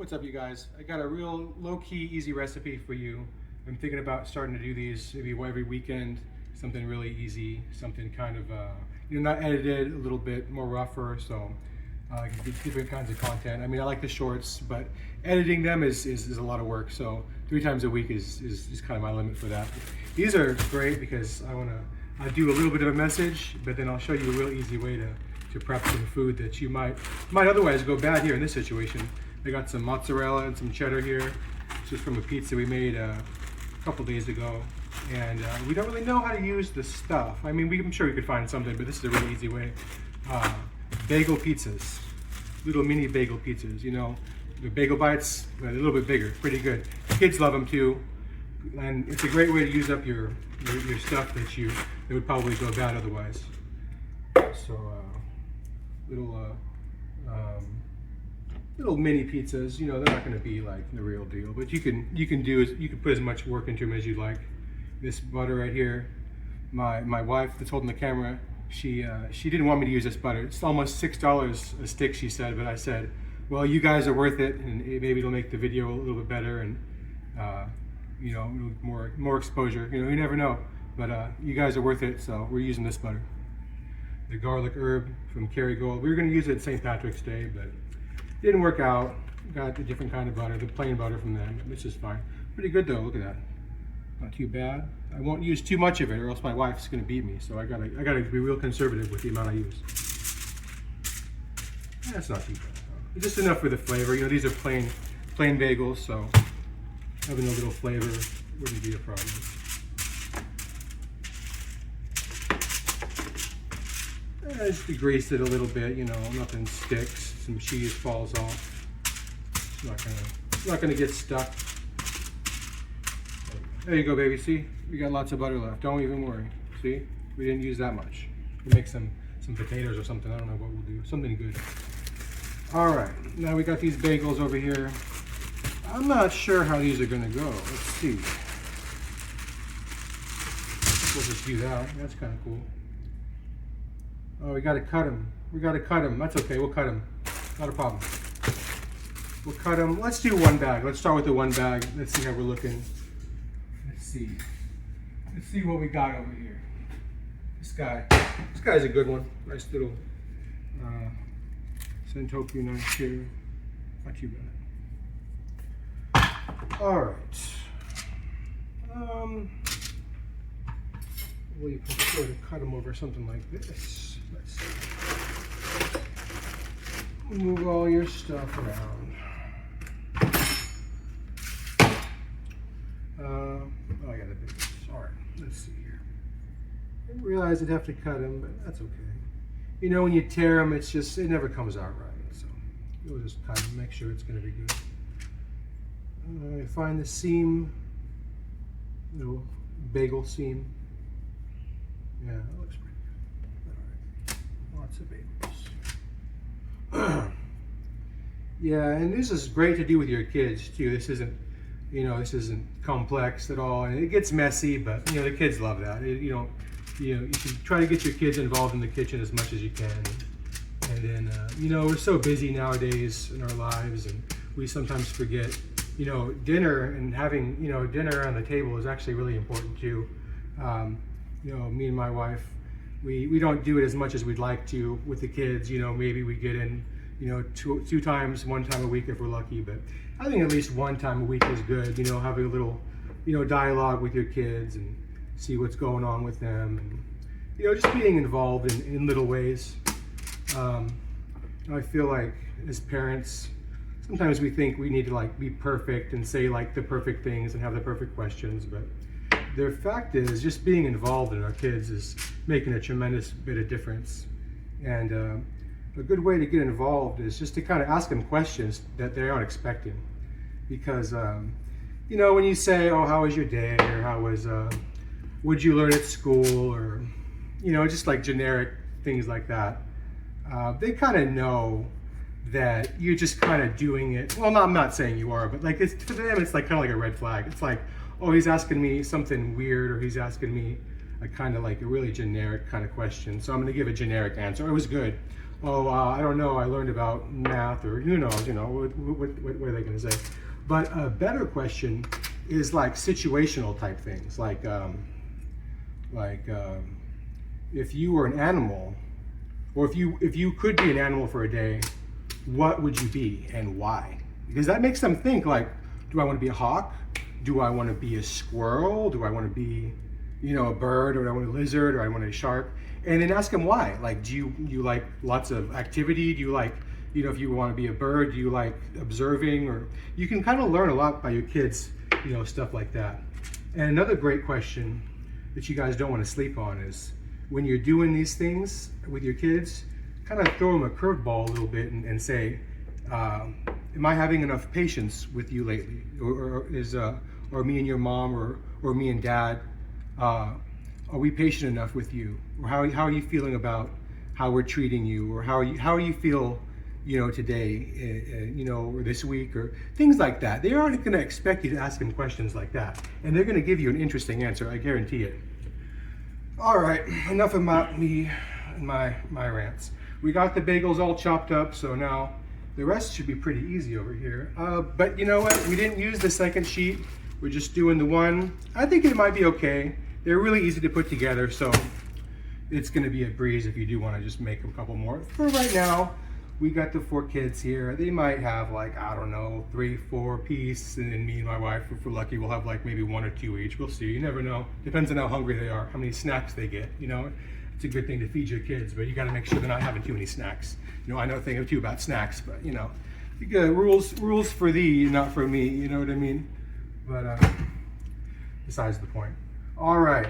What's up, you guys? I got a real low-key, easy recipe for you. I'm thinking about starting to do these maybe every weekend, something really easy, something kind of, not edited, a little bit more rougher, so different kinds of content. I mean, I like the shorts, but editing them is a lot of work, so 3 times a week is kind of my limit for that. These are great because I do a little bit of a message, but then I'll show you a real easy way to prep some food that you might otherwise go bad here in this situation. I got some mozzarella and some cheddar here. This is from a pizza we made a couple days ago. And we don't really know how to use the stuff. I mean, I'm sure we could find something, but this is a really easy way. Bagel pizzas, little mini bagel pizzas, you know. The bagel bites, a little bit bigger, pretty good. Kids love them too. And it's a great way to use up your stuff that would probably go bad otherwise. So, little mini pizzas, you know, they're not going to be like the real deal, but you can put as much work into them as you like. This butter right here, my wife that's holding the camera, she didn't want me to use this butter. It's almost $6 a stick, she said, but I said, well, you guys are worth it, and maybe it'll make the video a little bit better, and you know, more exposure. You know, you never know, but you guys are worth it, so we're using this butter. The garlic herb from Kerrygold. We were going to use it St. Patrick's Day, but didn't work out. Got a different kind of butter, the plain butter from them. This is fine. Pretty good though. Look at that. Not too bad. I won't use too much of it, or else my wife's going to beat me. So I gotta be real conservative with the amount I use. That's not too bad. It's just enough for the flavor. You know, these are plain bagels, so having a little flavor wouldn't be a problem. Just degrease it a little bit, you know, nothing sticks. Some cheese falls off. It's not gonna get stuck. There you go, baby. See, we got lots of butter left. Don't even worry. See, we didn't use that much. We'll make some potatoes or something. I don't know what we'll do. Something good. All right, now we got these bagels over here. I'm not sure how these are gonna go. Let's see. We'll just do that. That's kind of cool. Oh, we gotta cut them. We gotta cut them. That's okay, we'll cut them. Not a problem. We'll cut them. Let's do one bag. Let's start with the one bag. Let's see how we're looking. Let's see. Let's see what we got over here. This guy's a good one. Nice little Sentoku knife here. Not too bad. All right. We prefer to cut them over something like this. Let's see. Move all your stuff around. Oh, I got a big piece. All right, let's see here. I didn't realize I'd have to cut them, but that's okay. You know, when you tear them, it never comes out right. So you'll just cut them, make sure it's going to be good. Find the seam, little bagel seam. Yeah, that looks pretty good. All right, lots of bagels. Yeah, and this is great to do with your kids too. This isn't complex at all, and it gets messy, but you know the kids love that. You should try to get your kids involved in the kitchen as much as you can. And then you know, we're so busy nowadays in our lives, and we sometimes forget. You know, dinner and having dinner on the table is actually really important too. You know, me and my wife, we don't do it as much as we'd like to with the kids. You know, maybe we get in, two times, one time a week if we're lucky. But I think at least one time a week is good. You know, having a little, dialogue with your kids and see what's going on with them, and just being involved in little ways. I feel like as parents, sometimes we think we need to be perfect and say the perfect things and have the perfect questions, but the fact is, just being involved in our kids is making a tremendous bit of difference. And a good way to get involved is just to kind of ask them questions that they aren't expecting. Because, when you say, oh, how was your day? Or how was, what'd you learn at school? Or, just generic things like that. They kind of know that you're just kind of doing it. Well, I'm not saying you are, but for them, it's kind of like a red flag. It's like, oh, he's asking me something weird, or he's asking me a kind of a really generic kind of question. So I'm going to give a generic answer. It was good. oh, I don't know, I learned about math, or who knows, what are they going to say? But a better question is like situational type things, like if you were an animal, or if you could be an animal for a day, what would you be and why? Because that makes them think, like, do I want to be a hawk? Do I want to be a squirrel? Do I want to be, a bird, or do I want a lizard, or I want a shark? And then ask them why. Like, do you like lots of activity? Do you like, if you want to be a bird, do you like observing? Or you can kind of learn a lot by your kids, stuff like that. And another great question that you guys don't want to sleep on is, when you're doing these things with your kids, kind of throw them a curveball a little bit and say, am I having enough patience with you lately? Or me and your mom, or me and dad, are we patient enough with you? Or how are you feeling about how we're treating you? Or how you feel, today, or this week, or things like that. They aren't going to expect you to ask them questions like that. And they're going to give you an interesting answer, I guarantee it. All right, enough about me and my rants. We got the bagels all chopped up, so now the rest should be pretty easy over here. But you know what? We didn't use the second sheet. We're just doing the one. I think it might be okay. They're really easy to put together, so it's going to be a breeze if you do want to just make a couple more. For right now, we got the 4 kids here. They might have, like, I don't know, 3, 4 piece, and then me and my wife, if we're lucky, we'll have like maybe 1 or 2 each. We'll see. You never know. Depends on how hungry they are, how many snacks they get. It's a good thing to feed your kids, but you got to make sure they're not having too many snacks. I know a thing or two about snacks, but you got rules for thee, not for me. You know what I mean? But besides the point. All right.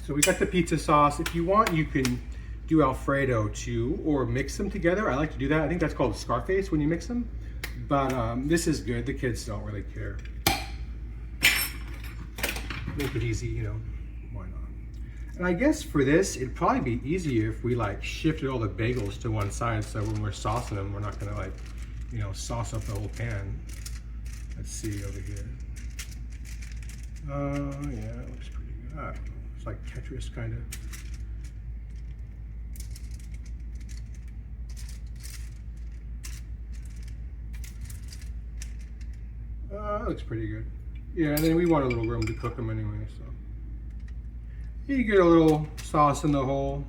So we got the pizza sauce. If you want, you can do Alfredo too, or mix them together. I like to do that. I think that's called Scarface when you mix them. But this is good. The kids don't really care. Make it easy, why not? And I guess for this, it'd probably be easier if we like shifted all the bagels to one side, so when we're saucing them, we're not gonna like, sauce up the whole pan. Let's see over here. Yeah, it looks pretty good. I don't know. It's like Tetris kind of. That looks pretty good. Yeah, and then we want a little room to cook them anyway, so. You get a little sauce in the hole.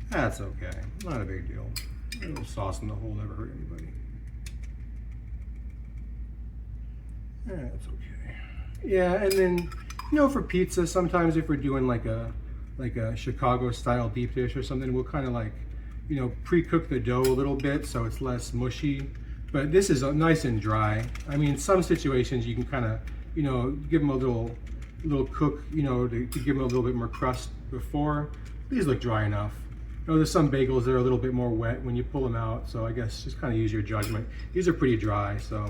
That's okay. Not a big deal. A little sauce in the hole never hurt anybody. That's okay. Yeah, and then, for pizza, sometimes if we're doing like a Chicago style deep dish or something, we'll kind of like, pre-cook the dough a little bit so it's less mushy. But this is nice and dry. I mean, some situations you can kind of, give them a little cook, to give them a little bit more crust before. These look dry enough. There's some bagels that are a little bit more wet when you pull them out, so I guess just kind of use your judgment. These are pretty dry, so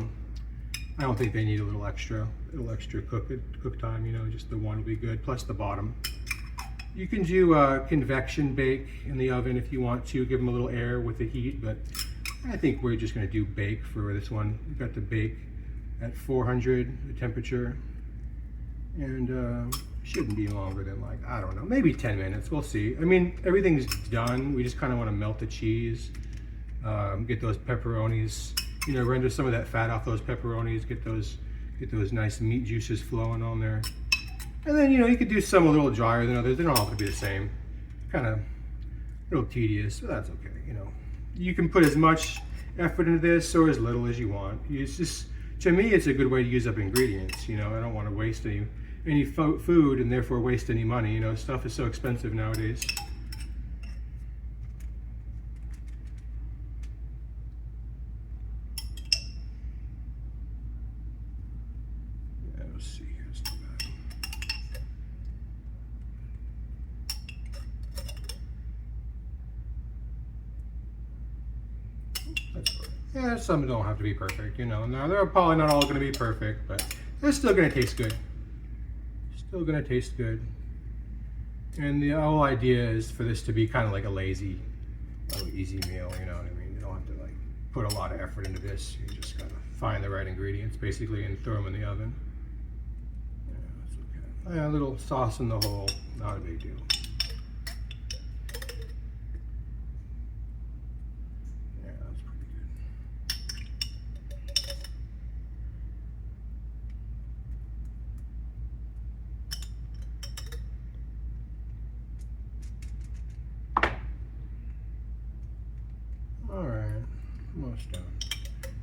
I don't think they need a little extra cook time. Just the one will be good, plus the bottom. You can do convection bake in the oven if you want to, give them a little air with the heat, but I think we're just going to do bake for this one. We've got the bake at 400 the temperature, and shouldn't be longer than like, I don't know, maybe 10 minutes. We'll see. I mean, everything's done. We just kind of want to melt the cheese, get those pepperonis, render some of that fat off those pepperonis, get those nice meat juices flowing on there. And then, you could do some a little drier than others. They don't all have to be the same. Kind of a little tedious, but that's okay, You can put as much effort into this or as little as you want. It's just, to me, it's a good way to use up ingredients. I don't want to waste any food and therefore waste any money. Stuff is so expensive nowadays. Yeah, let's see here. It's not bad. Yeah, some don't have to be perfect, Now, they're probably not all going to be perfect, but they're still going to taste good. Still going to taste good. And the whole idea is for this to be kind of like a lazy, easy meal, you know what I mean? You don't have to like put a lot of effort into this. You just gotta find the right ingredients basically and throw them in the oven. Yeah, that's okay. Yeah, a little sauce in the hole, not a big deal.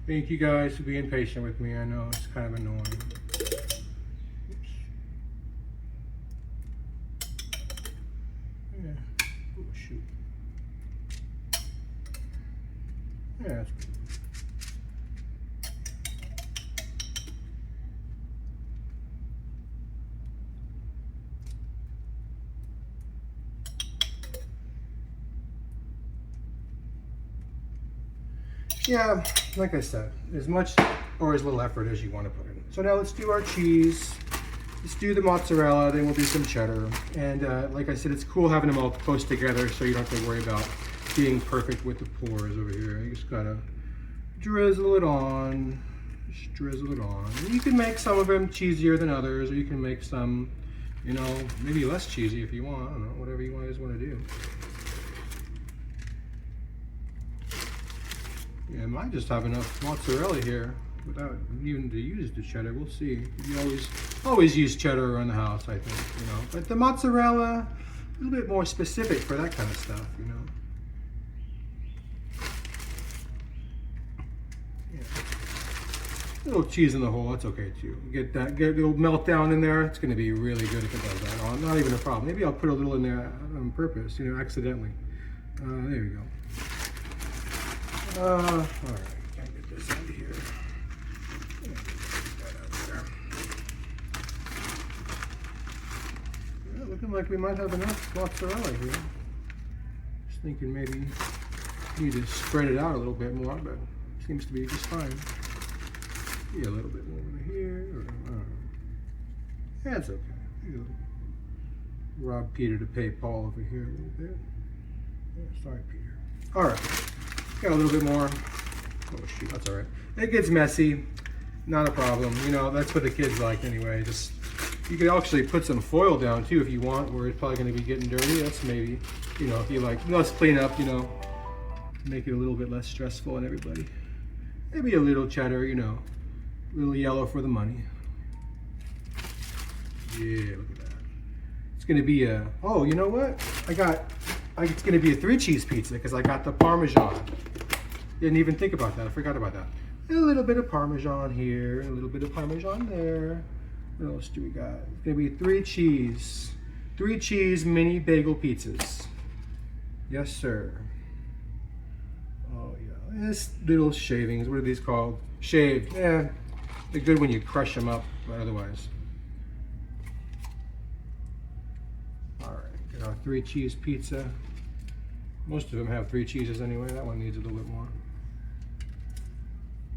Thank you guys for being patient with me. I know it's kind of annoying. Oops. Yeah. Oh, shoot. Yeah, that's good. Yeah, like I said, as much or as little effort as you want to put in. So now let's do our cheese. Let's do the mozzarella, then we'll do some cheddar. And like I said, it's cool having them all close together so you don't have to worry about being perfect with the pours over here. You just gotta drizzle it on. Just drizzle it on. And you can make some of them cheesier than others, or you can make some, you know, maybe less cheesy if you want. I don't know, whatever you guys want to do. Yeah, I might just have enough mozzarella here without even to use the cheddar. We'll see. You always use cheddar around the house, I think, you know. But the mozzarella, a little bit more specific for that kind of stuff, you know. Yeah. A little cheese in the hole, that's okay too. Get a little melt down in there. It's going to be really good if it does that. Oh, not even a problem. Maybe I'll put a little in there on purpose, you know, accidentally. There we go. All right, can't get this out of here. Get that out there. Yeah, looking like we might have enough mozzarella here. Just thinking maybe need to spread it out a little bit more, but it seems to be just fine. Maybe a little bit more over here. That's okay. You know, rob Peter to pay Paul over here a little bit. Yeah, sorry, Peter. All right. Got a little bit more. Oh shoot, that's all right. It gets messy, not a problem. You know, that's what the kids like anyway. Just, you could actually put some foil down too if you want, where it's probably going to be getting dirty. That's maybe, you know, if you like, let's clean up, you know, make it a little bit less stressful on everybody. Maybe a little cheddar, you know, a little yellow for the money. Yeah, look at that. It's going to be a, oh, you know what? It's going to be a 3-cheese pizza because I got the Parmesan. Didn't even think about that. I forgot about that. A little bit of Parmesan here, a little bit of Parmesan there. What else do we got? It's going to be 3 cheese mini bagel pizzas. Yes, sir. Oh, yeah. This little shavings. What are these called? Shaved. Yeah. They're good when you crush them up, but otherwise. All right. Get our 3-cheese pizza. Most of them have 3 cheeses anyway. That one needs a little bit more.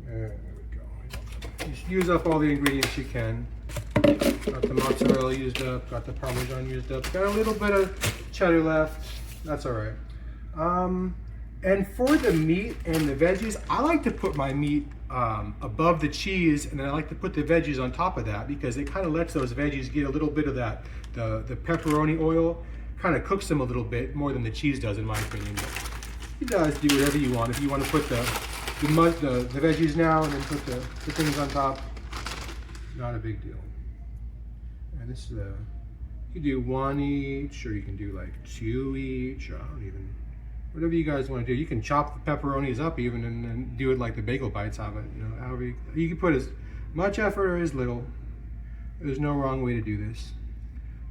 There we go. Just use up all the ingredients you can. Got the mozzarella used up. Got the Parmesan used up. Got a little bit of cheddar left. That's all right. And for the meat and the veggies, I like to put my meat above the cheese, and then I like to put the veggies on top of that because it kind of lets those veggies get a little bit of that, the pepperoni oil. Kind of cooks them a little bit more than the cheese does, in my opinion. But you guys do whatever you want. If you want to put the veggies now and then put the things on top, not a big deal. And this is you can do 1 each, or you can do like 2 each. Or I don't even, whatever you guys want to do. You can chop the pepperonis up even and then do it like the bagel bites have it. You know, however you can put as much effort or as little. There's no wrong way to do this.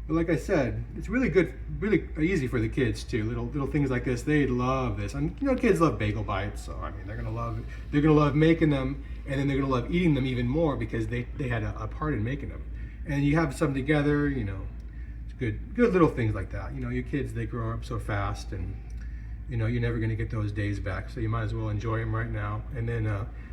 But like I said, it's really good, really easy for the kids too. Little things like this, they love this. And you know, kids love bagel bites, so I mean, they're gonna love it. They're gonna love making them, and then they're gonna love eating them even more because they had a part in making them. And you have some together, you know, it's good little things like that. You know, your kids, they grow up so fast, and you know, you're never gonna get those days back, so you might as well enjoy them right now. And then,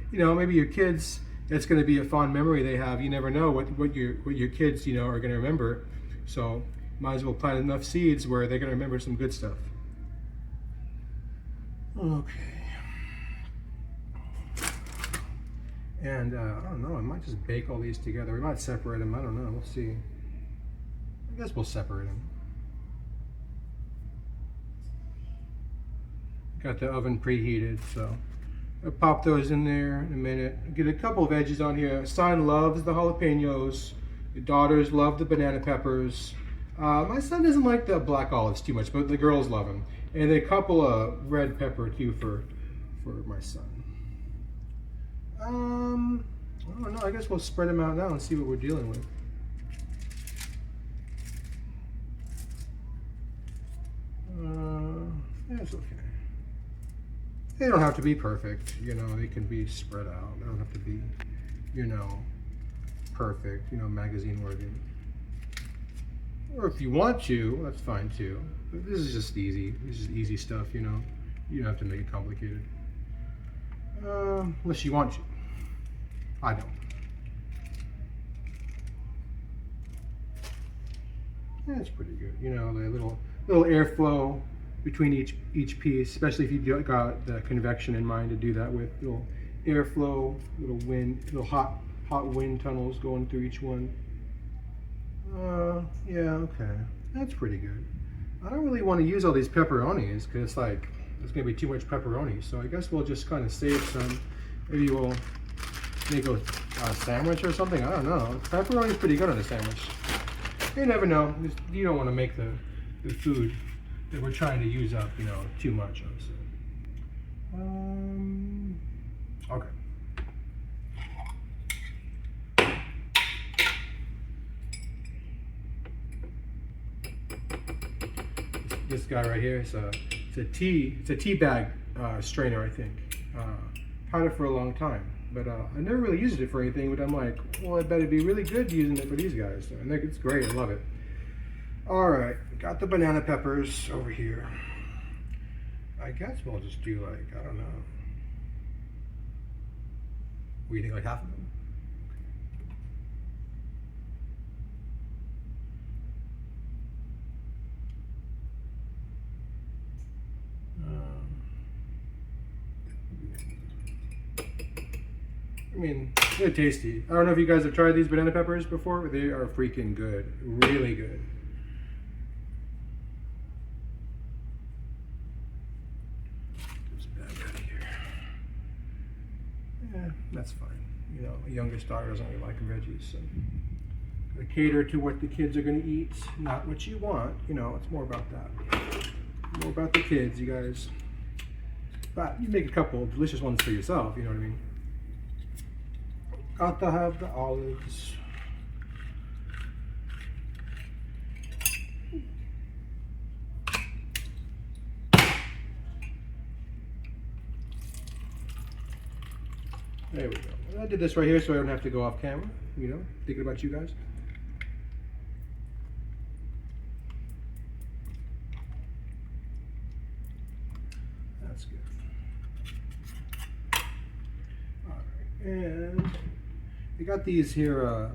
you know, maybe your kids, it's gonna be a fond memory they have. You never know what your kids, you know, are gonna remember. So might as well plant enough seeds where they're going to remember some good stuff. Okay. And I don't know, I might just bake all these together. We might separate them. I don't know. We'll see. I guess we'll separate them. Got the oven preheated, so I'll pop those in there in a minute. Get a couple of veggies on here. Son loves the jalapenos. The daughters love the banana peppers. My son doesn't like the black olives too much, but the girls love them. And a couple of red pepper too for my son. I don't know. I guess we'll spread them out now and see what we're dealing with. Yeah, it's okay. They don't have to be perfect, you know. They can be spread out. They don't have to be, you know, perfect, you know, magazine worthy. Or if you want to, that's fine too. But this is just easy. This is easy stuff, you know. You don't have to make it complicated. Unless you want to. I don't. Yeah, it's pretty good. You know, the little airflow between each piece, especially if you got the convection in mind to do that with. Little airflow, little wind, little hot wind tunnels going through each one. Yeah, okay. That's pretty good. I don't really want to use all these pepperonis because it's like, it's going to be too much pepperoni. So I guess we'll just kind of save some. Maybe we'll make a sandwich or something. I don't know. Pepperoni's pretty good on a sandwich. You never know. You don't want to make the food that we're trying to use up, you know, too much of. So. Okay. This guy right here, it's a tea bag strainer, I think. Had it for a long time, but I never really used it for anything. But I'm like, well, I bet it'd be really good using it for these guys. So I think it's great. I love it. All right, got the banana peppers over here. I guess we'll just do like, I don't know. What do you think, like half of them? I mean, they're tasty. I don't know if you guys have tried these banana peppers before, but they are freaking good. Really good. Get this bag out of here. Yeah, that's fine. You know, my youngest daughter doesn't really like veggies, so gotta cater to what the kids are gonna eat, not what you want. You know, it's more about that. More about the kids, you guys. But you make a couple of delicious ones for yourself, you know what I mean? Got to have the olives. There we go. I did this right here so I don't have to go off camera, you know, thinking about you guys. That's good. All right, and we got these here,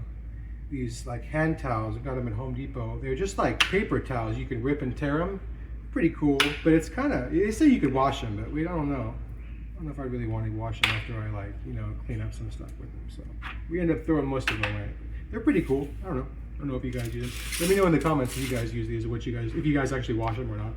these like hand towels. I got them at Home Depot. They're just like paper towels. You can rip and tear them. Pretty cool, but it's kind of, they say you could wash them, but we don't know. I don't know if I really want to wash them after I like, you know, clean up some stuff with them. So we end up throwing most of them away. They're pretty cool. I don't know. I don't know if you guys use them. Let me know in the comments if you guys use these or what you guys, if you guys actually wash them or not.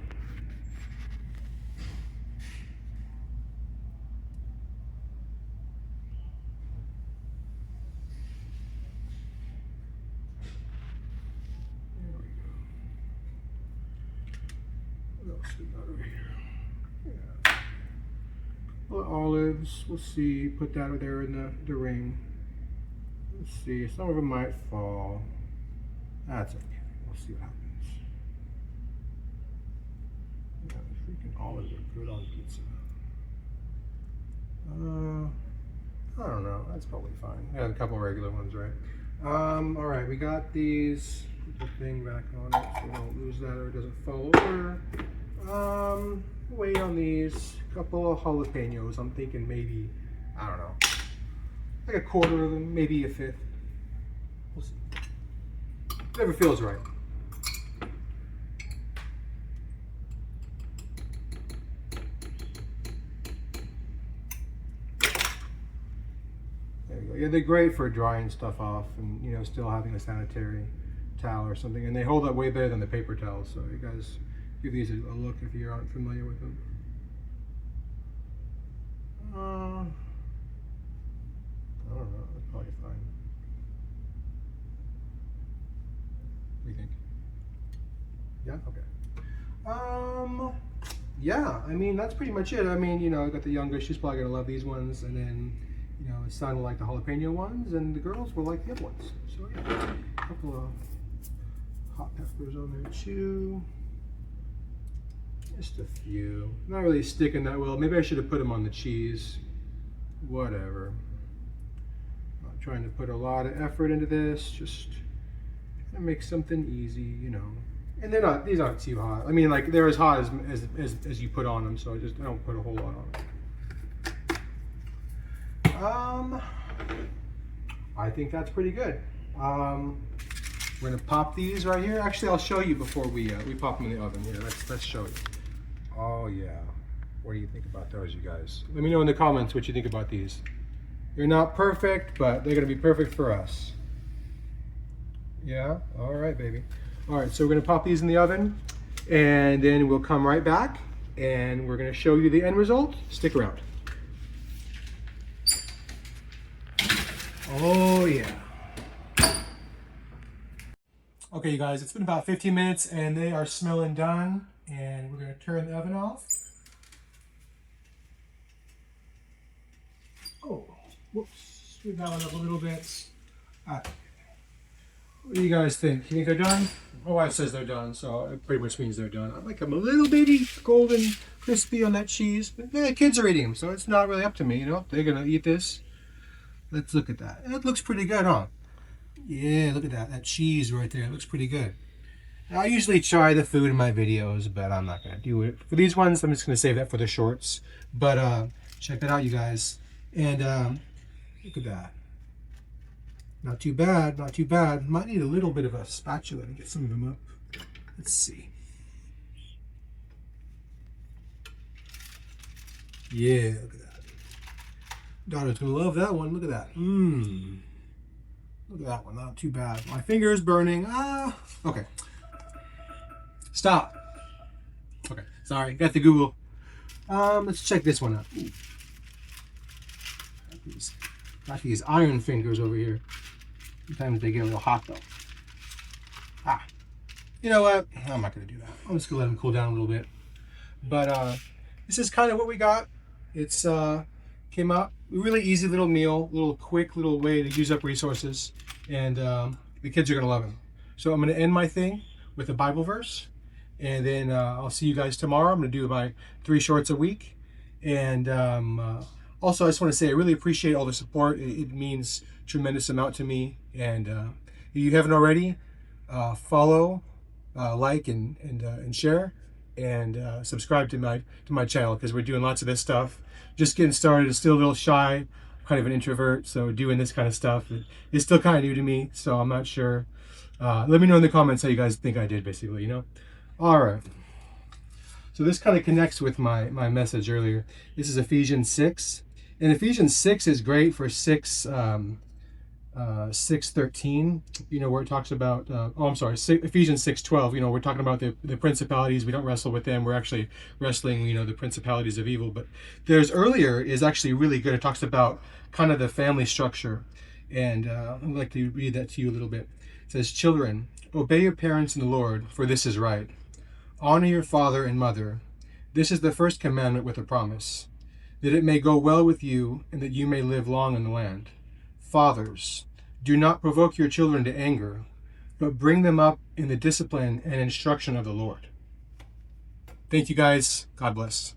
Over here. Yeah. Well, olives, we'll see. Put that there in the ring. Let's see. Some of them might fall. That's okay. We'll see what happens. Yeah, the freaking olives are good on pizza. I don't know. That's probably fine. I have a couple regular ones, right? All right. We got these. Put the thing back on it so we don't lose that or it doesn't fall over. Wait on these. A couple of jalapenos. I'm thinking maybe, I don't know, like a quarter of them, maybe a fifth. We'll see. Whatever feels right. There you go. Yeah, they're great for drying stuff off and, you know, still having a sanitary towel or something. And they hold up way better than the paper towels. So you guys give these a look if you aren't familiar with them. I don't know, that's probably fine. What do you think? Yeah, okay. Yeah, I mean, that's pretty much it. I mean, you know, I got the youngest, she's probably gonna love these ones. And then You know, his son will like the jalapeno ones, and the girls will like the other ones. So yeah, a couple of hot peppers on there too. Just a few. Not really sticking that well. Maybe I should have put them on the cheese. Whatever. Not trying to put a lot of effort into this. Just trying to make something easy, you know. And they're not. These aren't too hot. I mean, like they're as hot as you put on them. So I don't put a whole lot on them. I think that's pretty good. We're gonna pop these right here. Actually, I'll show you before we pop them in the oven. Here, let's show you. Oh yeah. What do you think about those, you guys? Let me know in the comments what you think about these. They're not perfect, but they're gonna be perfect for us. Yeah. All right, baby. All right. So we're gonna pop these in the oven, and then we'll come right back, and we're gonna show you the end result. Stick around. Oh yeah. Okay, you guys, it's been about 15 minutes and they are smelling done, and we're going to turn the oven off. Oh, whoops, screw that one up a little bit. What do you guys think? You think they're done? My wife says they're done, so it pretty much means they're done. I like them a little bitty golden crispy on that cheese, but the kids are eating them, so it's not really up to me, you know? They're going to eat this. Let's look at that. It looks pretty good, huh? Yeah, look at that. That cheese right there. It looks pretty good. I usually try the food in my videos, but I'm not going to do it. For these ones, I'm just going to save that for the shorts. But check that out, you guys. And look at that. Not too bad. Not too bad. Might need a little bit of a spatula to get some of them up. Let's see. Yeah, look at that. Daughter's going to love that one. Look at that. Mmm. Look at that one, not too bad. My finger is burning. Okay. Stop. Okay, sorry, got the Google. Let's check this one out. Ooh. Got these iron fingers over here. Sometimes they get a little hot though. You know what? I'm not gonna do that. I'm just gonna let them cool down a little bit. But this is kind of what we got. It's came out really easy little meal, little quick little way to use up resources, and the kids are gonna love it. So I'm gonna end my thing with a Bible verse, and then I'll see you guys tomorrow. I'm gonna do my 3 shorts a week, and also I just want to say I really appreciate all the support. It means a tremendous amount to me, and if you haven't already, follow, like, and share, and subscribe to my channel, because we're doing lots of this stuff. Just getting started, still a little shy, kind of an introvert, so doing this kind of stuff is still kind of new to me, so I'm not sure. Let me know in the comments how you guys think I did, basically, you know? All right. So this kind of connects with my message earlier. This is Ephesians 6. And Ephesians 6 is great for 6:13, you know, where it talks about, Ephesians 6:12, you know, we're talking about the principalities. We don't wrestle with them. We're actually wrestling, you know, the principalities of evil. But there's earlier is actually really good. It talks about kind of the family structure. And I'd like to read that to you a little bit. It says, "Children, obey your parents in the Lord, for this is right. Honor your father and mother. This is the first commandment with a promise, that it may go well with you and that you may live long in the land. Fathers, do not provoke your children to anger, but bring them up in the discipline and instruction of the Lord." Thank you guys. God bless.